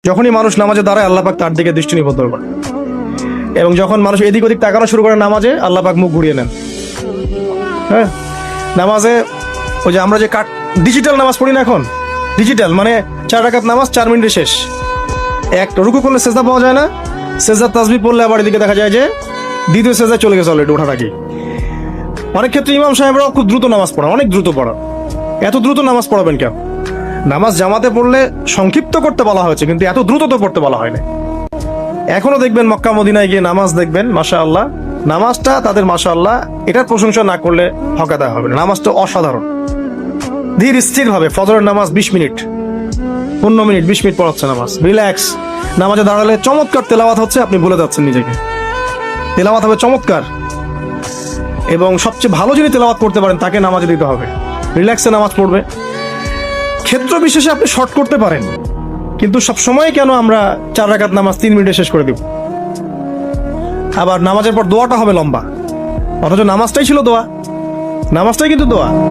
যখনই মানুষ নামাজে দাঁড়ায় আল্লাহ পাক তার দিকে দৃষ্টি নিবদ্ধ করে, এবং যখন মানুষ এদিক ওদিক তাকানো শুরু করে নামাজে, আল্লাহ পাক মুখ ঘুরিয়ে নেন। হ্যাঁ, নামাজে ওই যে আমরা যে ডিজিটাল নামাজ পড়ি না এখন, ডিজিটাল মানে 4 রাকাত নামাজ 4 মিনিটে শেষ। এক রুকু করলে সেজদা পাওয়া যায় না, সেজদার তাসবিহ পড়লে আবার এদিকে দেখা যায় যে দ্বিতীয় সেজদা চলে গেছে অলরেডি ওঠার আগে। অনেক ক্ষেত্রে ইমাম সাহেবরাও খুব দ্রুত নামাজ পড়া, অনেক দ্রুত পড়া। এত দ্রুত নামাজ পড়াবেন কেন? নামাজ জামাতে পড়লে সংক্ষিপ্ত করতে বলা হয়েছে, কিন্তু এত দ্রুত তো পড়তে বলা হয় না। এখনো দেখবেন মক্কা মদিনায় গিয়ে নামাজ দেখবেন, মাশাআল্লাহ, নামাজটা তাদের মাশাআল্লাহ এটার প্রশংসা না করলে হক আদায় হবে না। নামাজটা অসাধারণ, ধীর স্থির ভাবে ফজরের নামাজ 20 মিনিট 15 মিনিট 20 মিনিট পড়াচ্ছে নামাজ, রিল্যাক্স। নামাজে দাঁড়ালে চমৎকার তেলাওয়াত হচ্ছে, আপনি ভুলে যাচ্ছেন নিজেকে। তেলাওয়াত হবে চমৎকার, এবং সবচেয়ে ভালো যিনি তেলাওয়াত করতে পারেন তাকে নামাজে দিতে হবে। রিল্যাক্সে নামাজ পড়বে। ক্ষেত্র বিশেষে আপনি শর্ট করতে পারেন, কিন্তু সব সময় কেন আমরা 4 রাকাত নামাজ 3 মিনিটে শেষ করে দিব? আবার নামাজের পর দোয়াটা হবে লম্বা, অথচ নামাজটাই ছিল দোয়া, নামাজটাই কিন্তু দোয়া।